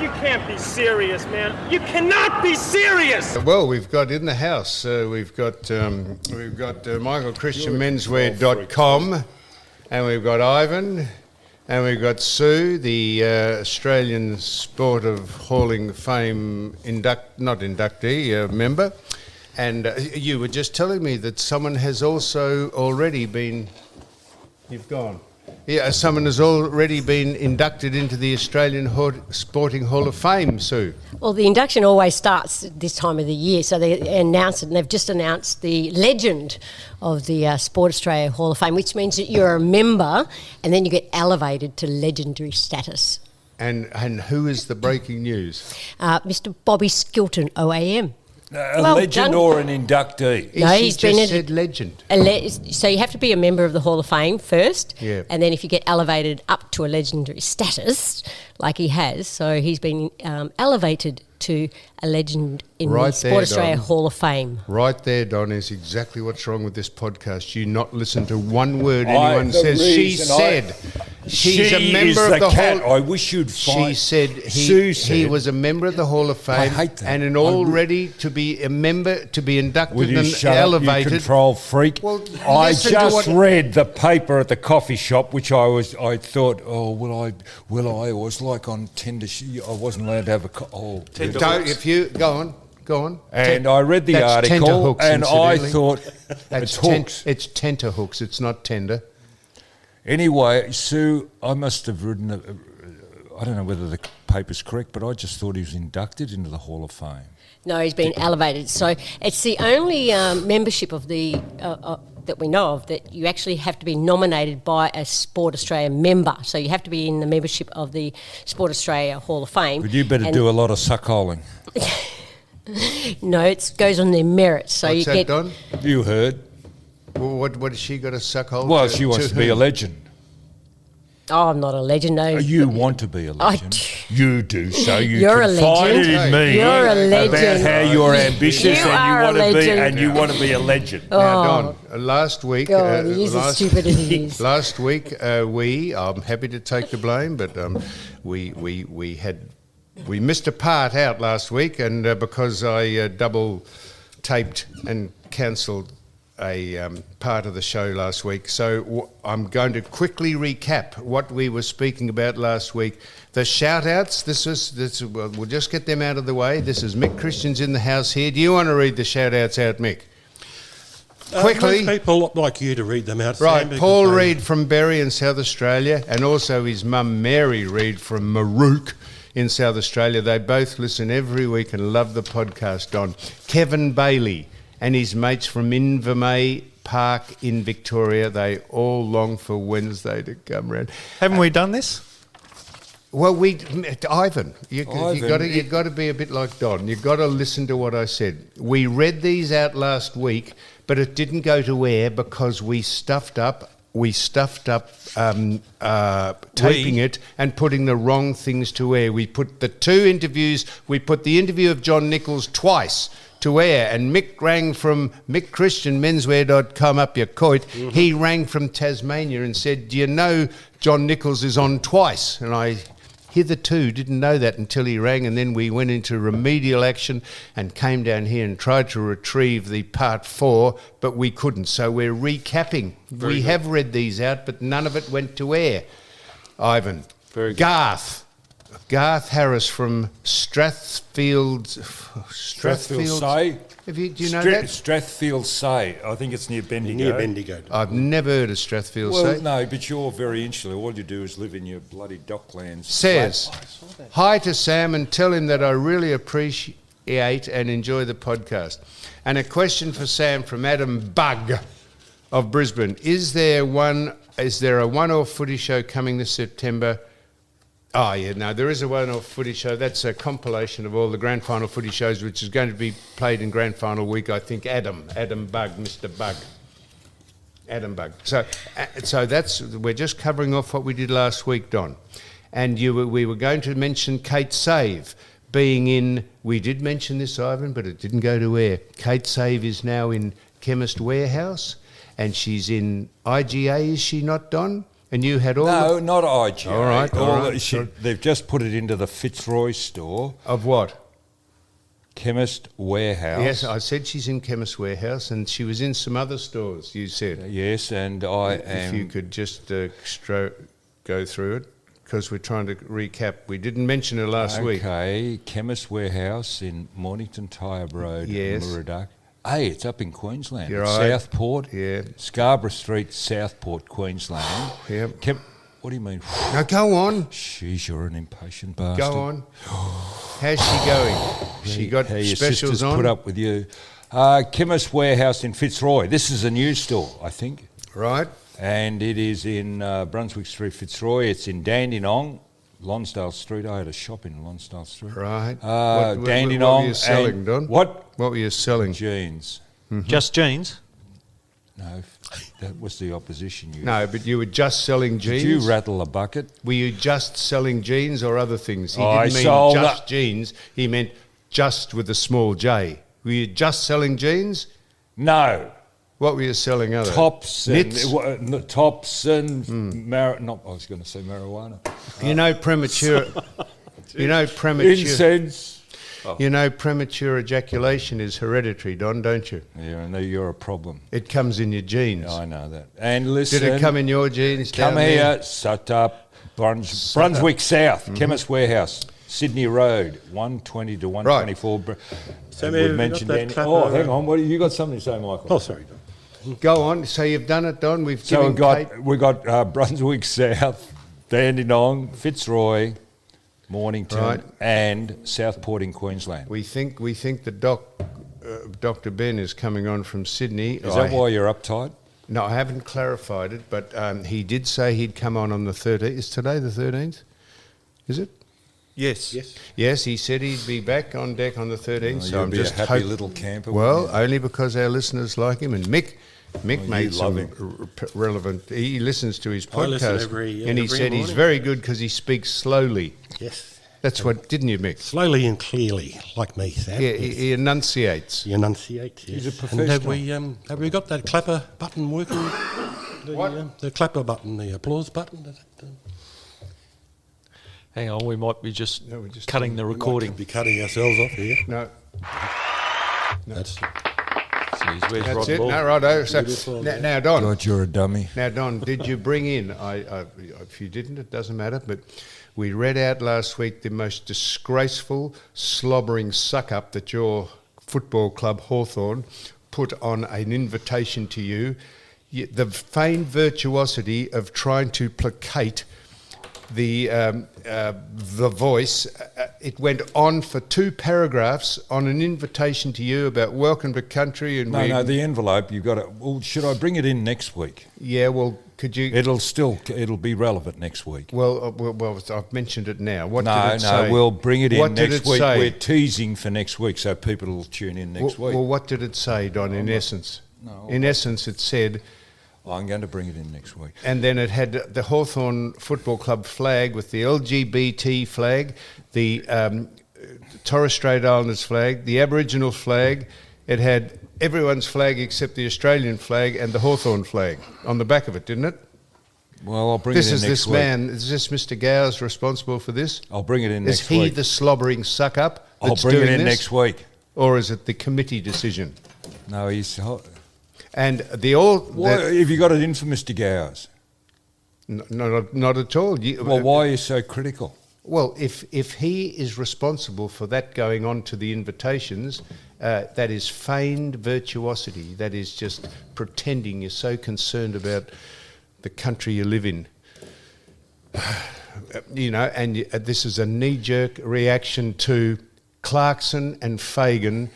You can't be serious, man. You cannot be serious. Well, we've got in the house, we've got MichaelChristianMenswear.com, and we've got Ivan, and we've got Sue, the Australian Sport of Hauling Fame member. And you were just telling me that someone has also already been... You've gone. Yeah, someone has already been inducted into the Australian Sporting Hall of Fame, Sue. Well, the induction always starts this time of the year, so they announce it, and they've just announced the legend of the Sport Australia Hall of Fame, which means that you're a member and then you get elevated to legendary status. And who is the breaking news? Mr. Bobby Skilton, OAM. A legend or an inductee? No, he's been said legend. So you have to be a member of the Hall of Fame first, yeah. And then if you get elevated up to a legendary status, like he has, so he's been elevated to a legend in the Sport Australia Hall of Fame. Right there, Don, is exactly what's wrong with this podcast. You not listen to one word anyone says. She said she's a member of the Hall. I wish you'd find. She said he was a member of the Hall of Fame. I hate that. And already to be a member, to be inducted and elevated. You control freak. Well, I just read the paper at the coffee shop, which I thought, will I? It was like on tender. I wasn't allowed to have a. If you go on. And I read the article, and I thought it's hooks. It's tenterhooks. It's not tender. Anyway, Sue, I must have written. I don't know whether the paper's correct, but I just thought he was inducted into the Hall of Fame. No, he's been elevated. So it's the only membership of the that we know of that you actually have to be nominated by a Sport Australia member. So you have to be in the membership of the Sport Australia Hall of Fame. But you better do a lot of suckholing. No, it goes on their merits. So What's that, Don? You heard. Well, what has she got a suckhole? Well, she wants to be a legend. Oh, I'm not a legend, no. You want to be a legend. You do, so You're confided in me. You're a legend. About how you're ambitious and you want to be a legend. Now, Don, last week... God, he is as stupid as he is. Last week, I'm happy to take the blame, but we missed a part out last week, and because I double taped and cancelled a part of the show last week. So I'm going to quickly recap what we were speaking about last week. The shout-outs, we'll just get them out of the way. This is Mick Christian's in the house here. Do you want to read the shout-outs out, Mick? Quickly. People like you to read them out. Right, Sam, Paul Reid from Berry in South Australia, and also his mum Mary Reid from Marook in South Australia. They both listen every week and love the podcast, Don. Kevin Bailey and his mates from Invermay Park in Victoria, they all long for Wednesday to come round. Haven't we done this? Well, Ivan, you got to be a bit like Don. You've got to listen to what I said. We read these out last week, but it didn't go to air because we stuffed up taping it and putting the wrong things to air. We put the interview of John Nichols twice to air, and Mick rang from MickChristianMenswear.com up your coit. Mm-hmm. He rang from Tasmania and said, do you know John Nichols is on twice? And I hitherto didn't know that until he rang, and then we went into remedial action and came down here and tried to retrieve the part 4, but we couldn't. So we're recapping. We have read these out, but none of it went to air. Ivan. Very good. Garth Harris from Strathfield Say. Do you know that? Strathfield Say. I think it's near Bendigo. Near Bendigo. I've never heard of Strathfield Say. Say. Well, no, but you're very insular. All you do is live in your bloody docklands. Says, hi to Sam and tell him that I really appreciate and enjoy the podcast. And a question for Sam from Adam Bug of Brisbane. Is there a one-off footy show coming this September? Oh, yeah, no, there is a one-off footy show. That's a compilation of all the grand final footy shows, which is going to be played in grand final week, I think. Adam Bug, Mr. Bug. Adam Bug. So we're just covering off what we did last week, Don. And we were going to mention Kate Save being in, we did mention this, Ivan, but it didn't go to air. Kate Save is now in Chemist Warehouse, and she's in IGA, is she not, Don? And you had all No, not IGA. All right, all right. They've just put it into the Fitzroy store, of what? Chemist Warehouse. Yes, I said she's in Chemist Warehouse, and she was in some other stores, you said. Yes, and I If am... you could just go through it, because we're trying to recap. We didn't mention her last week. Okay, Chemist Warehouse in Mornington Tyre Road, Yes. Murdoch. Hey, it's up in Queensland. You're It's right. Southport. Yeah. Scarborough Street, Southport, Queensland. Yep. What do you mean? Now go on. Jeez, you're an impatient bastard. Go on. How's she going? She got How your specials sisters on? put up with you. Chemist Warehouse in Fitzroy. This is a new store, I think. Right. And it is in Brunswick Street, Fitzroy. It's in Dandenong, Lonsdale Street. I had a shop in Lonsdale Street. Right. Dandenong. What were you selling, and- Don? What? What were you selling? Jeans. Just jeans? No, that was the opposition. No, but you were just selling jeans? Did you rattle a bucket? Were you just selling jeans or other things? He I didn't mean sold just jeans. He meant just with a small J. Were you just selling jeans? No. What were you selling other? Tops and Knits? tops and I was going to say marijuana. You know premature. You know premature. Incense. You know premature ejaculation is hereditary, Don, don't you? Yeah, I know you're a problem. It comes in your genes. I know that. And listen, Did it come in your genes? come down here, there? shut up. Brunswick South, Chemist Warehouse, Sydney Road, 120 to 124. Sammy, We've have you mentioned got that Danny. clapper? Oh, hang on. What you got something to say, Michael? Oh, sorry. Go on. So you've done it, Don. We've So given Kate. we got Brunswick South, Dandenong, Fitzroy, Mornington, Right. and Southport in Queensland. We think that Dr. Ben is coming on from Sydney. Is that why you're uptight? No, I haven't clarified it, but he did say he'd come on the 13th. Is today the 13th? Is it? Yes. Yes. Yes, he said he'd be back on deck on the 13th. Oh, so you'll I'm be just a happy little camper. Well, won't you? only because our listeners like him, and Mick you made love some him. relevant. He listens to his I listen podcast, every and he every said he's morning. very good because he speaks slowly. Yes. That's what, didn't you, Mick? Slowly and clearly, like me, Sam. Yeah, Yes. he enunciates. He enunciates. Yes. He's a And have professional. we got that clapper button working? The clapper button, the applause button. Does it, Hang on, we might be just, No, we're just cutting the we might recording. be cutting ourselves off here. No, That's Jeez, where's that's Rod it. Ball? No, righto. So Beautiful. now, Don. God, you're a dummy. Now, Don, did you bring in? If you didn't, it doesn't matter. But we read out last week the most disgraceful, slobbering suck-up that your football club Hawthorn put on an invitation to you. The feigned virtuosity of trying to placate the voice. It went on for 2 paragraphs on an invitation to you about welcome to country and No, the envelope, you've got it. Well, should I bring it in next week? yeah. Well, could you? It'll be relevant next week. Well, I've mentioned it now. What did it say? We'll bring it in What did next it week. say? We're teasing for next week, so people will tune in next week. Well, what did it say, Don? In essence, it said, I'm going to bring it in next week. and then it had the Hawthorn Football Club flag with the LGBT flag, the Torres Strait Islanders flag, the Aboriginal flag. It had everyone's flag except the Australian flag and the Hawthorn flag on the back of it, didn't it? Well, I'll bring This it in is next this week. man. Is this Mr. Gowers responsible for this? I'll bring it in Is next he week. the slobbering suck-up I'll that's bring it doing in this? next week. Or is it the committee decision? No, he's... And the all... Why, have you got it in for Mr. Gowers? Not at all. Well, why are you so critical? Well, if he is responsible for that going on to the invitations, that is feigned virtuosity. That is just pretending you're so concerned about the country you live in. And this is a knee-jerk reaction to Clarkson and Fagan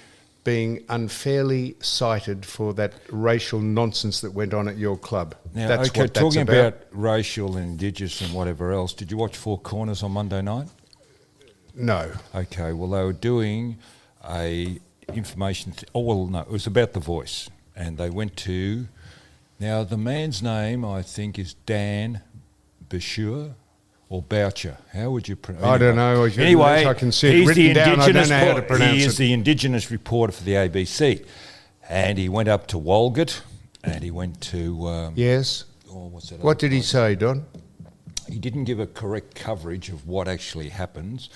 being unfairly cited for that racial nonsense that went on at your club. Now, That's okay, what that's talking about. about racial and indigenous and whatever else, did you watch Four Corners on Monday night? No. Okay, well, they were doing a information... it was about The Voice. And they went to... Now, the man's name, I think, is Dan Bashir or Boucher. How would you pronounce it? I don't know. Anyway, I can see it he's written the down. I don't indigenous know how to pronounce He is it. the indigenous reporter for the ABC. And he went up to Walgett and he went to... Yes. what's that? What other did he place? say, Don? He didn't give a correct coverage of what actually happens,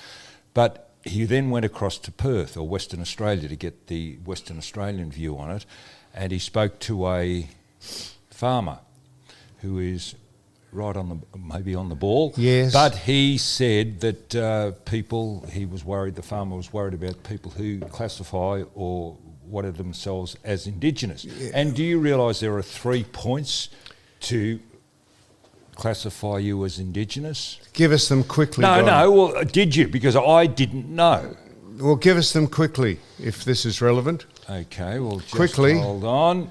but he then went across to Perth or Western Australia to get the Western Australian view on it, and he spoke to a farmer who is right on the ball. Yes. But he said that the farmer was worried about people who classify or whatever themselves as Indigenous. Yeah. And do you realise there are 3 points to classify you as Indigenous? Give us them quickly, No, Don. no. Well, did you? Because I didn't know. Well, give us them quickly, if this is relevant. Okay, well, just Quickly. hold on.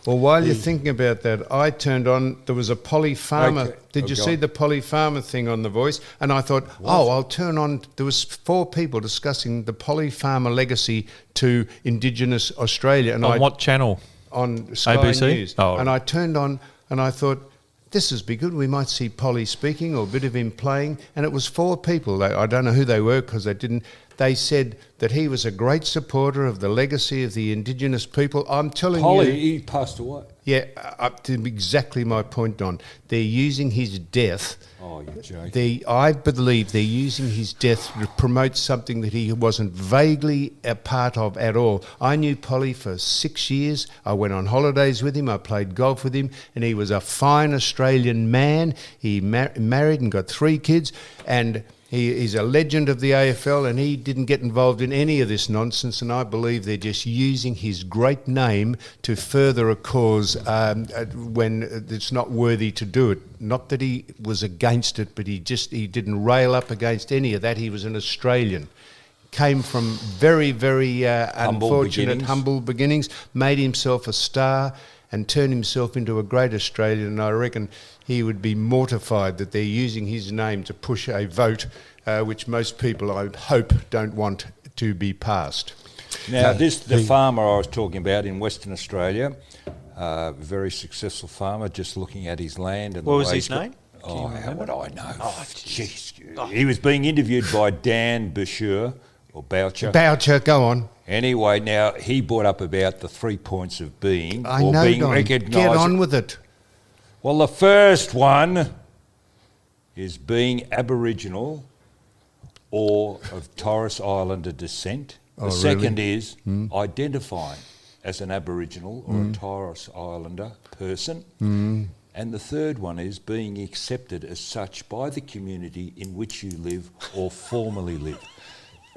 Well, while you're thinking about that, I turned on, there was a Polly Farmer. Okay. Did you go see on. the Polly Farmer thing on The Voice? And I thought, I'll turn on, there was 4 people discussing the Polly Farmer legacy to Indigenous Australia. And On what channel? On Sky ABC? News. Oh. And I turned on and I thought, this is be good. We might see Polly speaking or a bit of him playing. And it was 4 people. I don't know who they were because they didn't. They said that he was a great supporter of the legacy of the Indigenous people. I'm telling Polly, you. he passed away. Yeah, up to exactly my point, Don. They're using his death. Oh, you're joking. I believe they're using his death to promote something that he wasn't vaguely a part of at all. I knew Polly for 6 years. I went on holidays with him. I played golf with him, and he was a fine Australian man. He married and got 3 kids, and he's a legend of the AFL, and he didn't get involved in any of this nonsense, and I believe they're just using his great name to further a cause when it's not worthy to do it. Not that he was against it, but he didn't rail up against any of that. He was an Australian. Came from very, very unfortunate, humble beginnings, made himself a star and turned himself into a great Australian, and I reckon he would be mortified that they're using his name to push a vote which most people, I hope, don't want to be passed. Now, the farmer I was talking about in Western Australia, very successful farmer, just looking at his land. And What was his name? Oh, how would I know? Oh, jeez. He was being interviewed by Dan Boucher, or Boucher. Boucher, go on. Anyway, now, he brought up about the 3 points of being, I or know, being Don. recognised. Get on with it. Well, the first one is being Aboriginal or of Torres Islander descent. The second is identifying as an Aboriginal or a Torres Islander person. And the third one is being accepted as such by the community in which you live or formerly live.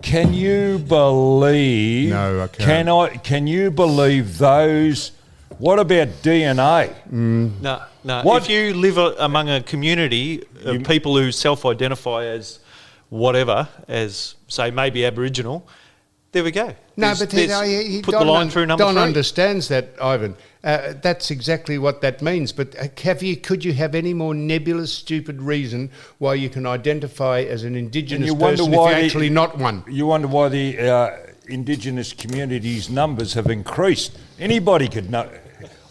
Can you believe? No, I can't. Can you believe those? What about DNA? No. If you live among a community of people who self-identify as whatever, as, say, maybe Aboriginal, there we go. No, There's- but there's- put the line through number Don 3. understands that, Ivan. That's exactly what that means. But could you have any more nebulous, stupid reason why you can identify as an Indigenous person if you're actually not one? You wonder why the Indigenous community's numbers have increased. Anybody could know.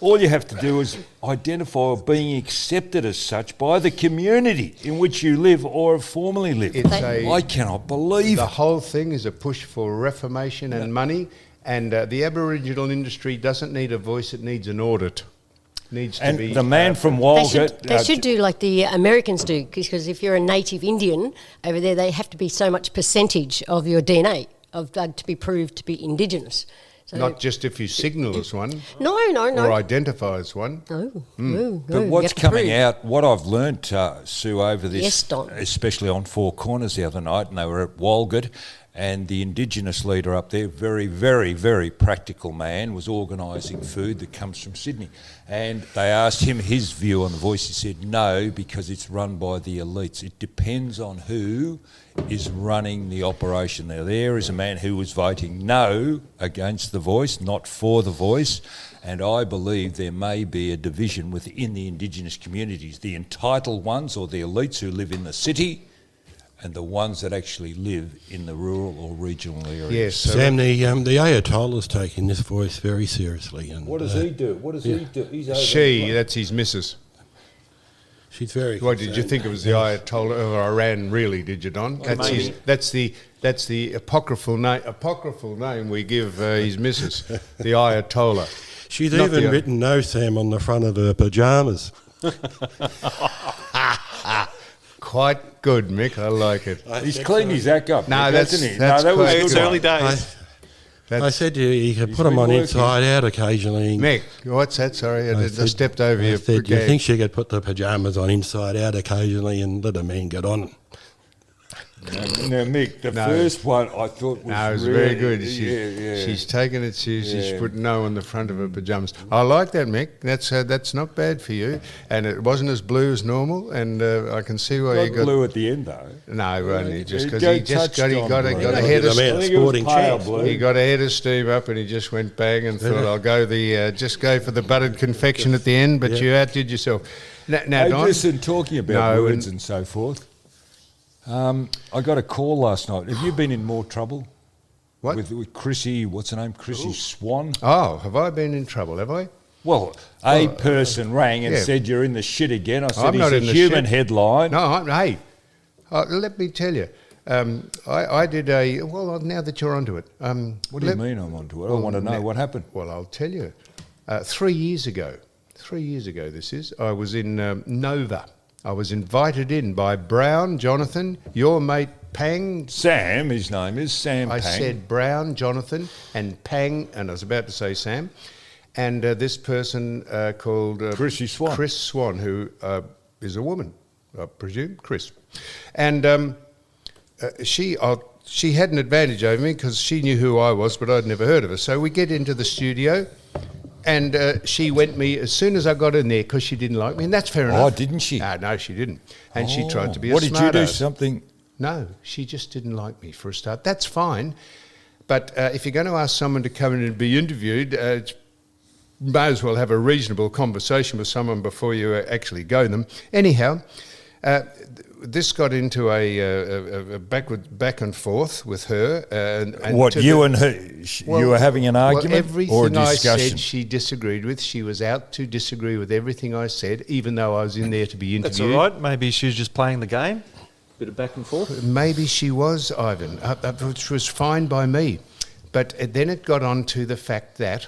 All you have to do is identify being accepted as such by the community in which you live or have formerly lived. I cannot believe The it. whole thing is a push for reformation and money, and the Aboriginal industry doesn't need a voice, it needs an audit. Needs to And be, the man from They Walgett... should do like the Americans do, because if you're a native Indian over there, they have to be so much percentage of your DNA to be proved to be Indigenous. So not just if you signal as one no. or identify as one. No. But you what's have to coming prove. out, what I've learnt, Sue, over this, Yes, Don. especially on Four Corners the other night, and they were at Walgett, and the Indigenous leader up there, very, very, very practical man, was organising food that comes from Sydney. And they asked him his view on The Voice. He said, no, because it's run by the elites. It depends on who is running the operation. Now, there is a man who was voting no against The Voice, not for The Voice, and I believe there may be a division within the Indigenous communities, the entitled ones or the elites who live in the city, and the ones that actually live in the rural or regional areas. Yes, so Sam, the Ayatollah's taking this voice very seriously. And What does he do? What does he do? He's over that's his missus. she's very What did you concerned. think it was the Ayatollah of Iran? Really, did you, Don? That's the apocryphal name we give his missus, the Ayatollah. She's Not even the- written "No Sam" on the front of her pyjamas. Quite good, Mick. I like it. He's cleaned his act up. No, Mick, that's- hasn't he? that's no, that was quite good It's good. early one. days. I said to you, you can put them been on working. inside out occasionally. Mick, what's that? Sorry, I said- stepped over I your said, do you gag. think she could put the pyjamas on inside out occasionally and let a man get on? Now, Mick, the No. first one I thought was No, it was really, very good. Yeah. She's taken it seriously. She Yeah. put no on the front of her pajamas. I like that, Mick. That's not bad for you. And it wasn't as blue as normal. And I can see why Got you got blue at the end, though. no, only just It because go he just touched got on a blue. head The of man I at think it was sporting pale chance. blue. he got a head of steam up and he just went bang and thought I'll go just go for the buttered confection at the end. But you outdid yourself. Now Hey, Don, listen, talking about No, words and so forth, I got a call last night. Have you been in more trouble? What? With Chrissy, what's her name? Chrissy Swan? oh, have I been in trouble? Have I? Well, a person rang and yeah. said, you're in the shit again. I said, I'm he's not a in the human shit. headline. No, hey, let me tell you. I did well, now that you're onto it. What do you mean I'm onto it? I want to know what happened. Well, I'll tell you. 3 years ago, this is, I was in Nova. I was invited in by Brown, Jonathan, your mate Pang. Sam, his name is Sam I Pang. said Brown, Jonathan, and Pang, and I was about to say Sam. And this person called Chrissy Swan. Chris Swan, who is a woman, I presume, Chris. And she had an advantage over me because she knew who I was, but I'd never heard of her. So we get into the studio, and she went me as soon as I got in there because she didn't like me, and that's fair enough. Oh, didn't she? No, she didn't. And she tried to be a What did you do? smartass. Something? No, she just didn't like me for a start. That's fine. But if you're going to ask someone to come in and be interviewed, may as well have a reasonable conversation with someone before you actually go them. Anyhow, this got into a back and forth with her. And What, to you the- and her, you were having an argument well, everything or a I discussion? said she disagreed with. She was out to disagree with everything I said, even though I was in there to be interviewed. That's all right. Maybe she was just playing the game. Bit of back and forth. Maybe she was, Ivan, which was fine by me. But then it got on to the fact that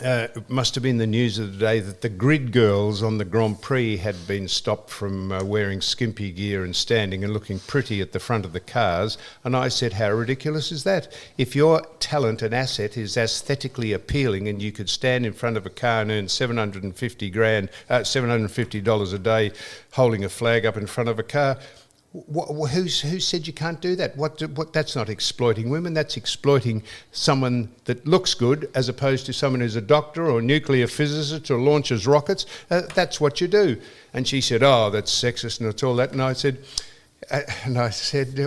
it must have been the news of the day that the grid girls on the Grand Prix had been stopped from wearing skimpy gear and standing and looking pretty at the front of the cars. And I said, how ridiculous is that? If your talent and asset is aesthetically appealing and you could stand in front of a car and earn $750 a day holding a flag up in front of a car, who said you can't do that? What? That's not exploiting women. That's exploiting someone that looks good, as opposed to someone who's a doctor or a nuclear physicist or launches rockets. That's what you do. And she said, "Oh, that's sexist and it's all that." And I said,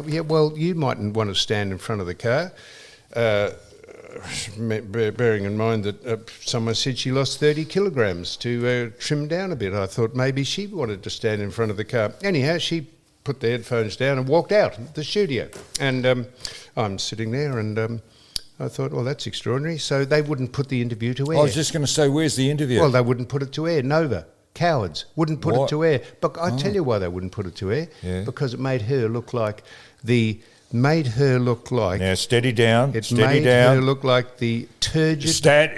"Yeah, well, you mightn't want to stand in front of the car." Bearing in mind that someone said she lost 30 kilograms to trim down a bit. I thought maybe she wanted to stand in front of the car. Anyhow, she put the headphones down and walked out the studio. And I'm sitting there and I thought, well, that's extraordinary. So they wouldn't put the interview to air. I was just going to say, where's the interview? Well, they wouldn't put it to air. Nova. Cowards. Wouldn't put What? it to air. But I tell you why they wouldn't put it to air. Yeah. Because it made her look like now, steady down. it Steady made down. her look like the turgid,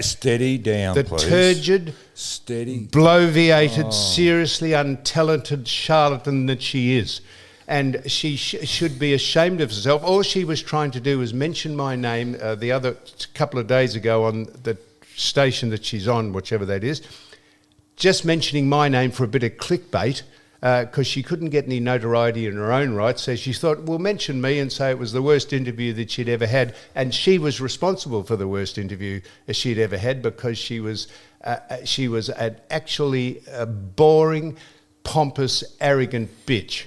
Steady down, the please. turgid, Steady. bloviated, seriously untalented charlatan that she is. And she should be ashamed of herself. All she was trying to do was mention my name the other couple of days ago on the station that she's on, whichever that is, just mentioning my name for a bit of clickbait, because she couldn't get any notoriety in her own right. So she thought, well, mention me and say it was the worst interview that she'd ever had. And she was responsible for the worst interview she'd ever had, because she was an actually boring, pompous, arrogant bitch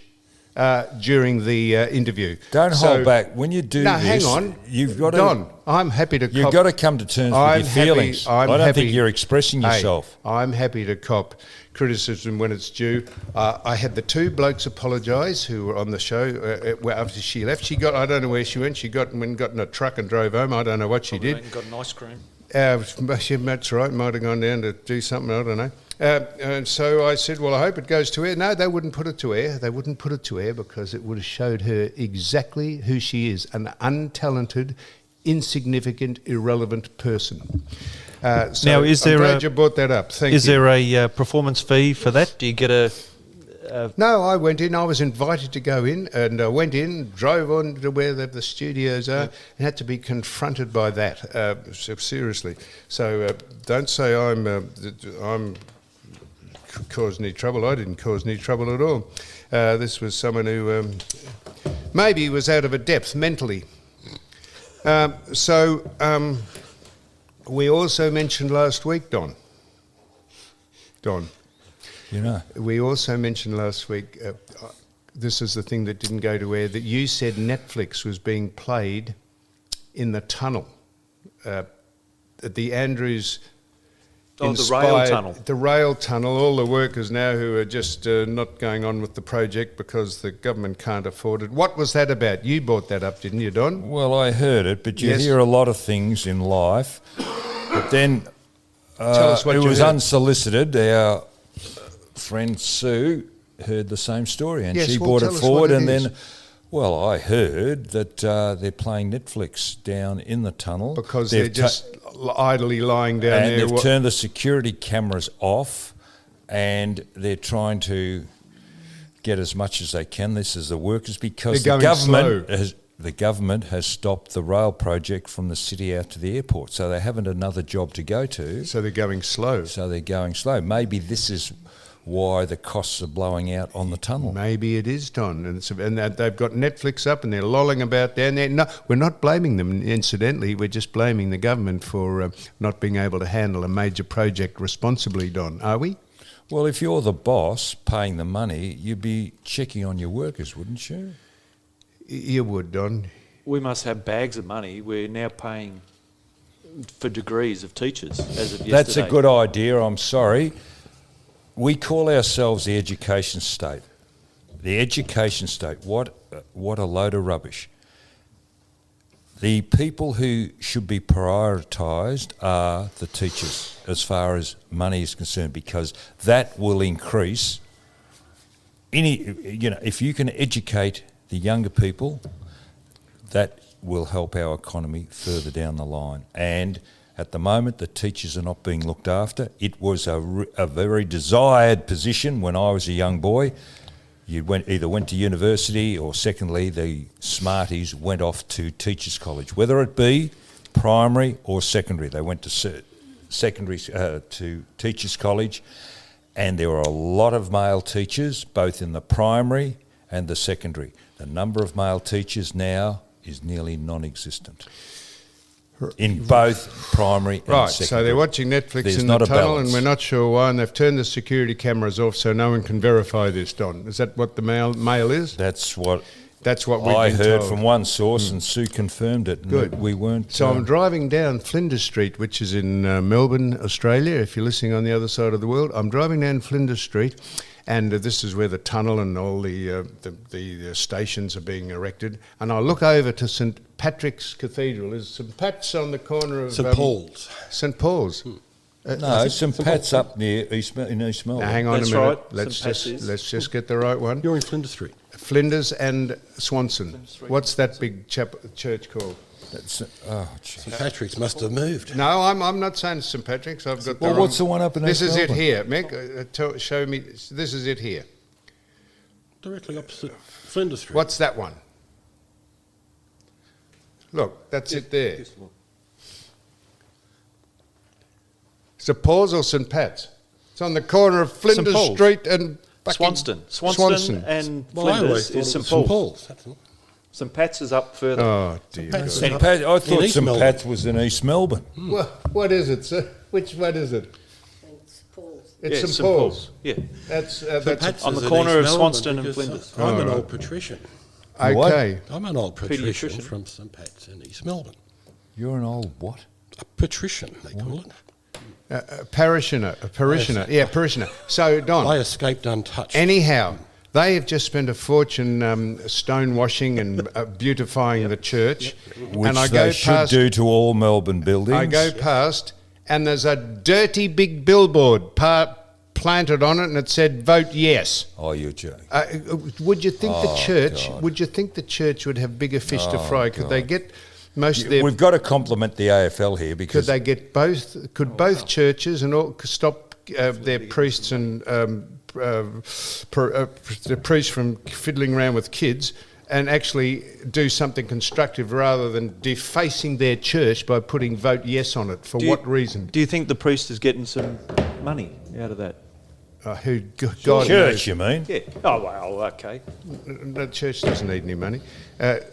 during the interview. Don't hold back. When you do no, this, hang on. you've got Don, I'm happy to You've cop. got to come to terms with your feelings. I don't think you're expressing Hey, yourself. I'm happy to cop criticism when it's due. I had the two blokes apologise who were on the show after she left. She got, I don't know where she went. She got in a truck and drove home. I don't know what she did. Went and got an ice cream. That's right. Might have gone down to do something. I don't know. And so I said, well, I hope it goes to air. No, they wouldn't put it to air. They wouldn't put it to air because it would have showed her exactly who she is, an untalented, insignificant, irrelevant person. So Now, is I'm there glad a- you brought that up. Thank you. Is there a performance fee for that? Do you get a... No, I went in. I was invited to go in, and I went in, drove on to where the studios are, and had to be confronted by that. Seriously. So don't say I'm caused any trouble. I didn't cause any trouble at all. This was someone who maybe was out of a depth mentally. We also mentioned last week, Don. You know. We also mentioned last week, this is the thing that didn't go to air, that you said Netflix was being played in the tunnel. At the Andrews Oh, the rail inspired- tunnel. The rail tunnel, all the workers now who are just not going on with the project because the government can't afford it. What was that about? You brought that up, didn't you, Don? Well, I heard it, but you Yes. hear a lot of things in life. But then Tell us what it you was heard. unsolicited. Our friend Sue heard the same story, and Yes, she well, brought tell it us forward. what it And is. then, well, I heard that they're playing Netflix down in the tunnel Because They've they're just idly lying down and there. they've turned the security cameras off, and they're trying to get as much as they can. This is the workers, because They're the going government slow. the government has stopped the rail project from the city out to the airport, so they haven't another job to go to. So they're going slow. So they're going slow. Maybe this is why the costs are blowing out on the tunnel. Maybe it is, Don, and that they've got Netflix up and they're lolling about down there. No, we're not blaming them, incidentally. We're just blaming the government for not being able to handle a major project responsibly, Don, are we? Well, if you're the boss paying the money, you'd be checking on your workers, wouldn't you? You would, Don. We must have bags of money. We're now paying for degrees of teachers as of yesterday. That's a good idea, I'm sorry. We call ourselves the education state. The education state, what a load of rubbish. The people who should be prioritised are the teachers as far as money is concerned, because that will increase if you can educate the younger people, that will help our economy further down the line. And at the moment, the teachers are not being looked after. It was a very desired position when I was a young boy. You either went to university, or secondly, the smarties went off to teachers' college, whether it be primary or secondary. They went to secondary to teachers' college, and there were a lot of male teachers, both in the primary and the secondary. The number of male teachers now is nearly non-existent in both primary and Right, secondary. so they're watching Netflix There's in the not a tunnel, balance. and we're not sure why, and they've turned the security cameras off so no one can verify this, Don. Is that what the mail is? That's what That's what we've I been heard told. from one source, and Sue confirmed it. and Good. We weren't. So I'm driving down Flinders Street, which is in Melbourne, Australia. If you're listening on the other side of the world, I'm driving down Flinders Street, and this is where the tunnel and all the stations are being erected. And I look over to St Patrick's Cathedral. Is St Pat's on the corner of St Paul's. St Paul's. No, St Pat's up near in East Melbourne. Now, hang on That's a minute. right, Let's St Pat's just is. let's just get the right one. You're in Flinders Street. Flinders and Swanson. What's that big church called? That's, gee. St Patrick's must have moved. No, I'm not saying St Patrick's. I've got. Well, the wrong. what's the one up in This East is it Melbourne? here, Mick. Show me. This is it here. Directly opposite Flinders Street. What's that one? Look, that's it there. St Paul's or St Pat's? It's on the corner of Flinders Paul's. Street and Swanston. Swanston. And Well, I always Flinders thought is it was St Paul's. That's all. St Pat's is up further. Oh dear. Pat's God. is up I in thought East St Melbourne. Pat's was in East Melbourne. What is it, sir? Which one is it? It's Yeah, St Paul's. Yeah, That's St that's Pat's on is the in corner East of Melbourne Swanston and because Flinders. I'm an old patrician. okay. I'm an old patrician Pediatrician. from St Pat's in East Melbourne. You're an old what? A patrician, they call it. A parishioner. Yeah, parishioner. So Don. I escaped untouched. Anyhow, they have just spent a fortune stonewashing and beautifying the church. Which and I they go should past, do to all Melbourne buildings. I go past, and there's a dirty big billboard planted on it, and it said "Vote Yes." Oh, you're joking. Would you think the church? God. Would you think the church would have bigger fish to fry? Could they get Most of their, We've got to compliment the AFL here could because they get both? Could both churches and all stop their priests and the priests from fiddling around with kids and actually do something constructive rather than defacing their church by putting vote yes on it? For what reason? Do you think the priest is getting some money out of that? God church, knows. you mean? Yeah. Oh, well, okay. The church doesn't need any money,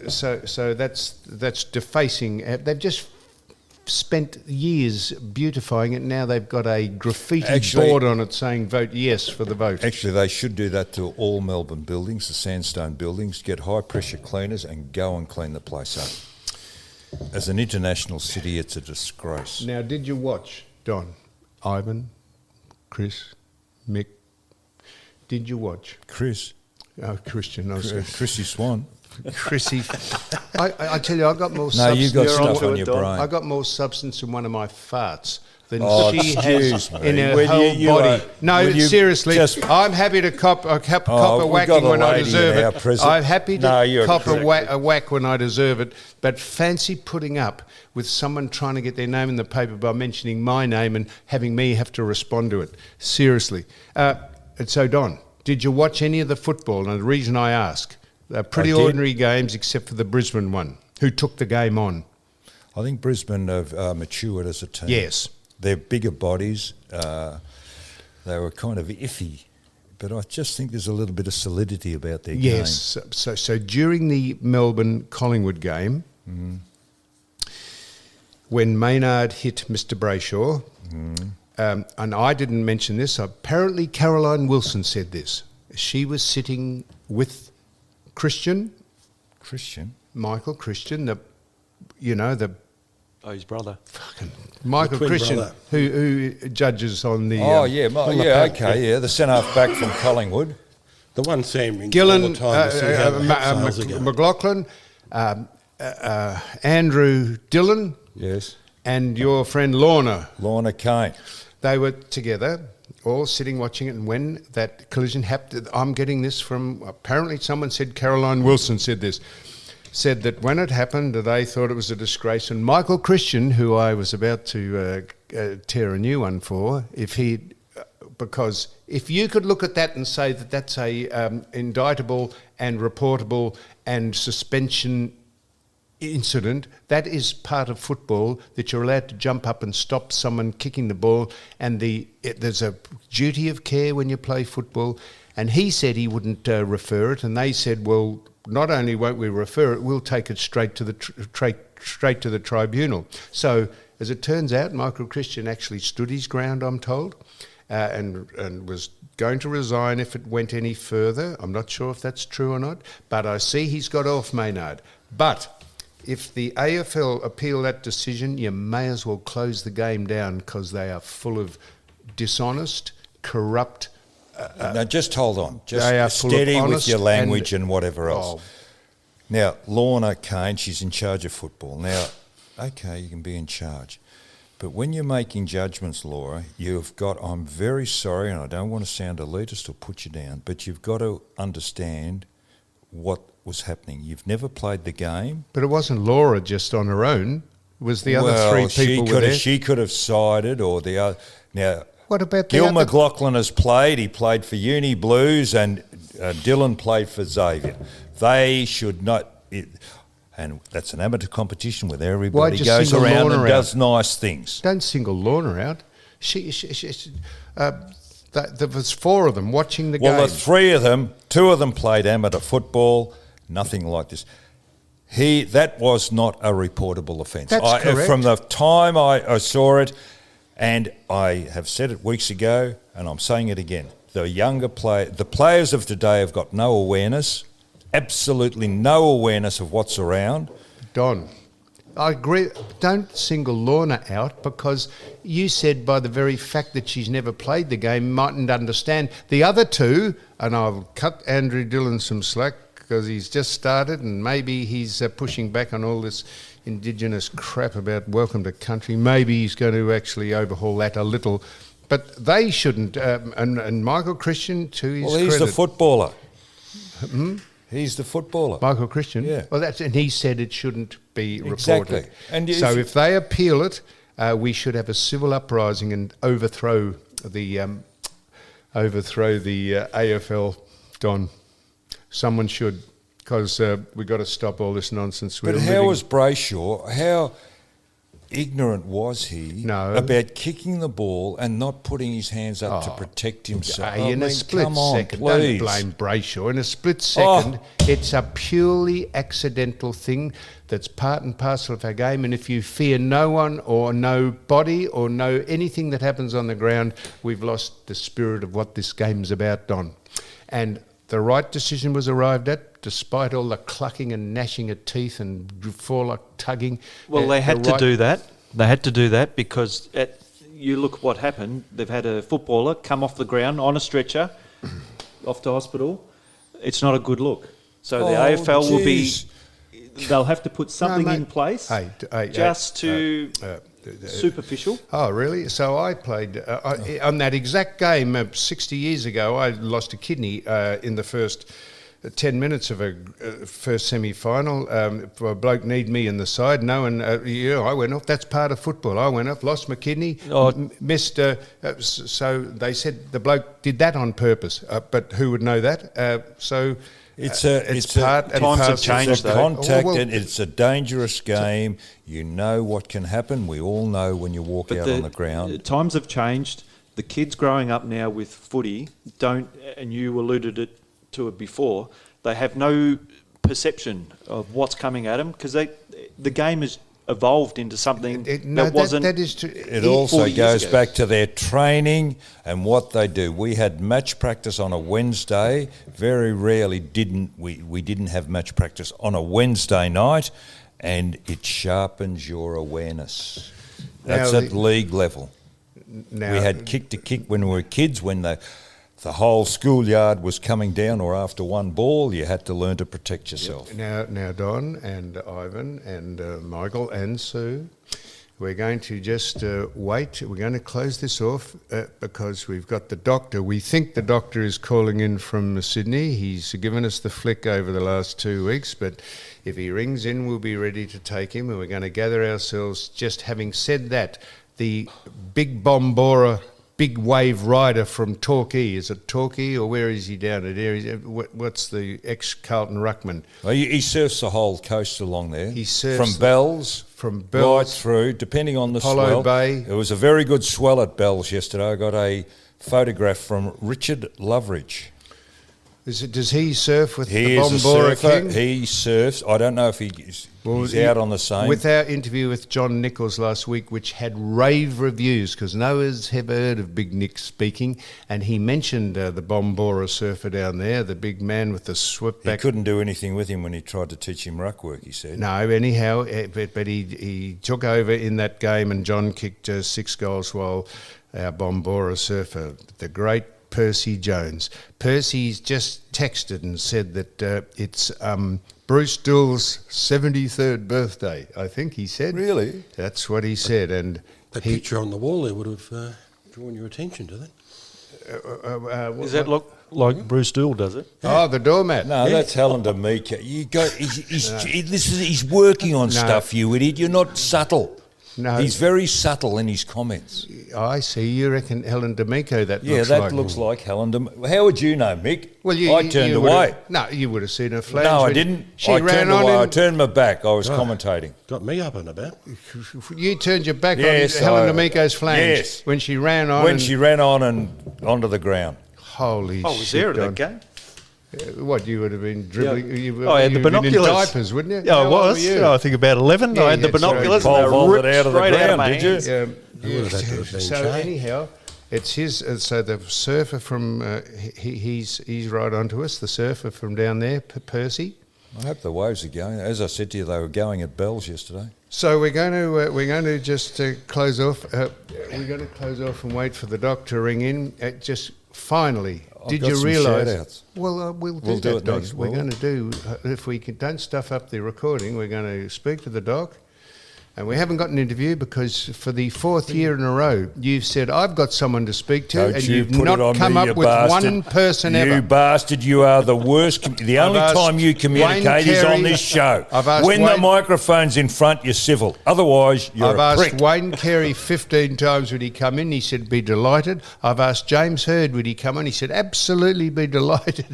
so that's defacing. They've just spent years beautifying it. Now they've got a graffiti board on it saying "Vote yes" for the vote. Actually, they should do that to all Melbourne buildings, the sandstone buildings. Get high pressure cleaners and go and clean the place up. As an international city, it's a disgrace. Now, did you watch Don, Ivan, Chris, Mick? Did you watch? Chris, Christian, I was Chrissy Swan. Chrissy. I tell you, I got more. No, substance. you've got You're stuff onto on it, your Don. brain. I got more substance in one of my farts than Oh, she has excuse me. in her Will whole you body. No, will you seriously, just- I'm happy to cop a we've whacking got a when I lady deserve in our it. prison. I'm happy No, to you're cop correct. a whack when I deserve it. But fancy putting up with someone trying to get their name in the paper by mentioning my name and having me have to respond to it. Seriously. And so, Don, did you watch any of the football? And the reason I ask, they're pretty I did. ordinary games except for the Brisbane one. Who took the game on? I think Brisbane have matured as a team. Yes. They're bigger bodies. They were kind of iffy, but I just think there's a little bit of solidity about their game. Yes. So during the Melbourne Collingwood game, when Maynard hit Mr. Brayshaw, and I didn't mention this, apparently Caroline Wilson said this. She was sitting with Michael Christian, the Oh, his brother. Michael twin Christian, brother. who judges on the the centre-half back from Collingwood. The one Sam rings Gillen, all the time to see how the hat sales are going. McLaughlin, Andrew Dillon, Yes. and your friend Lorna. Lorna Kane. They were together, all sitting watching it, and when that collision happened, I'm getting this from, apparently someone said, Caroline Wilson said this, said that when it happened, they thought it was a disgrace, and Michael Christian, who I was about to tear a new one for, because if you could look at that and say that that's a indictable and reportable and suspension incident, that is part of football, that you're allowed to jump up and stop someone kicking the ball, and there's a duty of care when you play football. And he said he wouldn't refer it, and they said, well, not only won't we refer it, we'll take it straight to the tribunal. So as it turns out, Michael Christian actually stood his ground, I'm told, and was going to resign if it went any further. I'm not sure if that's true or not, but I see he's got off Maynard. But if the AFL appeal that decision, you may as well close the game down, because they are full of dishonest, corrupt. Now, just hold on. They are Just full of steady with honest your language and whatever else. Oh. Now, Lorna Kane, she's in charge of football. Now, okay, you can be in charge. But when you're making judgments, Laura, you've got, I'm very sorry, and I don't want to sound elitist or put you down, but you've got to understand what was happening. You've never played the game. But it wasn't Laura just on her own. It was the other three people were there. She could have sided, or the other. Now, What about the Gil other? McLaughlin has played. He played for Uni Blues, and Dylan played for Xavier. They should not. And that's an amateur competition where everybody just goes single around Lorna and out? does nice things. Don't single Lorna out. There was four of them watching the Well, game. the three of them, two of them played amateur football. Nothing like this. That was not a reportable offence. That's correct. From the time I saw it, and I have said it weeks ago, and I'm saying it again. The players of today have got no awareness, absolutely no awareness of what's around. Don, I agree. Don't single Lorna out, because you said by the very fact that she's never played the game, mightn't understand. The other two, and I'll cut Andrew Dillon some slack because he's just started, and maybe he's pushing back on all this Indigenous crap about welcome to country. Maybe he's going to actually overhaul that a little. But they shouldn't. And Michael Christian, to his Well, he's credit. the footballer. He's the footballer. Michael Christian. Yeah. Well, and he said it shouldn't be Exactly. reported. And so if they appeal it, we should have a civil uprising and overthrow the AFL. Don, someone should, because we've got to stop all this nonsense. But how was Brayshaw? How ignorant was he about kicking the ball and not putting his hands up to protect himself? In a split second, please. don't blame Brayshaw. In a split second, it's a purely accidental thing that's part and parcel of our game. And if you fear no one or nobody or know anything that happens on the ground, we've lost the spirit of what this game's about, Don. And the right decision was arrived at, despite all the clucking and gnashing of teeth and forelock tugging. Well, they had to do that. They had to do that because you look what happened. They've had a footballer come off the ground on a stretcher, off to hospital. It's not a good look. So the AFL will be... They'll have to put something in place superficial. Oh, really? So I played on that exact game 60 years ago. I lost a kidney in the first 10 minutes of a first semi-final. A bloke kneed me in the side. No one, I went off. That's part of football. I went off, lost my kidney, missed. So they said the bloke did that on purpose. But who would know that? It's part and times have parcel. changed, it's though. contact, and it's a dangerous game. You know what can happen. We all know when you walk out on the ground. Times have changed. The kids growing up now with footy don't, and you alluded to it before, they have no perception of what's coming at them because the game has evolved into something that wasn't. That is true. It also goes back to their training and what they do. We had match practice on a Wednesday. Very rarely we didn't have match practice on a Wednesday night, and it sharpens your awareness. That's at league level. We had kick to kick when we were kids, when the whole schoolyard was coming down, or after one ball, you had to learn to protect yourself. Now, Don and Ivan and Michael and Sue, we're going to just wait. We're going to close this off because we've got the doctor. We think the doctor is calling in from Sydney. He's given us the flick over the last 2 weeks, but if he rings in, we'll be ready to take him, and we're going to gather ourselves. Just having said that, the big Bombora big wave rider from Torquay. Is it Torquay or where is he down at? What's the ex-Carlton ruckman? Well, he surfs the whole coast along there. He surfs from Bells right through, depending on the Apollo swell. Bay. There was a very good swell at Bells yesterday. I got a photograph from Richard Loveridge. Does he surf with the Bombora King? He surfs. I don't know if he's out on the same. With our interview with John Nichols last week, which had rave reviews, because no one's ever heard of Big Nick speaking, and he mentioned the Bombora surfer down there, the big man with the swept back. He couldn't do anything with him when he tried to teach him ruck work, he said. No, anyhow, but he took over in that game, and John kicked 6 goals while our Bombora surfer, the great Percy Jones. Percy's just texted and said that it's Bruce Dill's 73rd birthday, I think he said. Really? That's what he said. And that picture on the wall there would have drawn your attention to that. Does that look like Bruce Dill, does it? Yeah. Oh, the doormat. No, that's Helen D'Amica. He's working on stuff, you idiot. You're not subtle. No. He's very subtle in his comments. I see. You reckon Helen D'Amico looks like? Yeah, that looks like Helen D'Amico. How would you know, Mick? Well, I turned away. No, you would have seen her flash. No, I didn't. I turned away. I turned my back. I was commentating. Got me up and about. You turned your back on Helen D'Amico's flange. Yes. When she ran on. When she ran on and onto the ground. Holy shit. I was there at that game. What, you would have been dribbling? Yeah. I had the binoculars. In diapers, wouldn't you? Yeah, I was. I think about 11. Yeah, I had the binoculars. Pole And they vaulted ripped out of the straight ground, my did you? hands. So anyhow, it's his. So the surfer from he's right onto us. The surfer from down there, Percy. I hope the waves are going. As I said to you, they were going at Bells yesterday. So we're going to just close off. We're going to close off and wait for the doctor to ring in. Just finally. Did you realise? Well, we'll do that, it Doc. next. We're going to do, if we don't stuff up the recording, we're going to speak to the doc And we haven't got an interview because for the 4th year in a row, you've said, I've got someone to speak to, Don't and you you've put it not on come me, up you with bastard. one person ever. You bastard, you are the worst. The only asked time you communicate Wayne is Carey- on this show. I've asked When the Wayne- microphone's in front, you're civil. Otherwise, you're I've a asked prick. Wayne Carey 15 times would he come in. He said, be delighted. I've asked James Hurd, would he come in? He said, absolutely be delighted.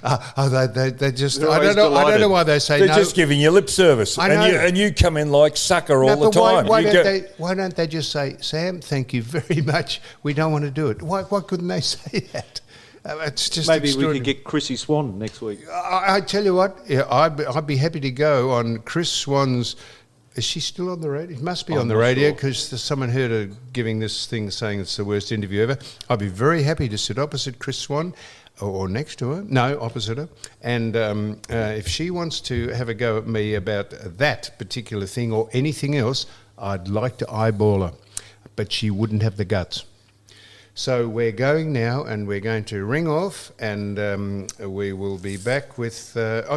They just, They're I always don't know delighted. why they say They're no. just giving you lip service. I know. And you come in like sucker all No, the but time. Why You don't they just say, Sam, thank you very much. We don't want to do it. Why couldn't they say that? It's just Maybe we extraordinary. could get Chrissy Swan next week. I tell you what, yeah, I'd be happy to go on Chris Swan's. Is she still on the radio? It must be on the not radio sure. because someone heard her giving this thing saying it's the worst interview ever. I'd be very happy to sit opposite Chris Swan or next to her. No, opposite her. And if she wants to have a go at me about that particular thing or anything else, I'd like to eyeball her. But she wouldn't have the guts. So we're going now, and we're going to ring off, and we will be back with.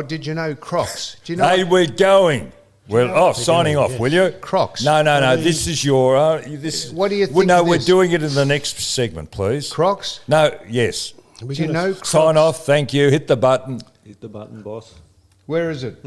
Did you know Crocs? Do you know? Hey, we're going. Well, signing going, off, yes. will you? Crocs. No. This is your. This. What do you think Well, no, of we're this? doing it in the next segment, please. Crocs? No. Yes. Do you know Crocs? Sign off. Thank you. Hit the button. Hit the button, boss. Where is it?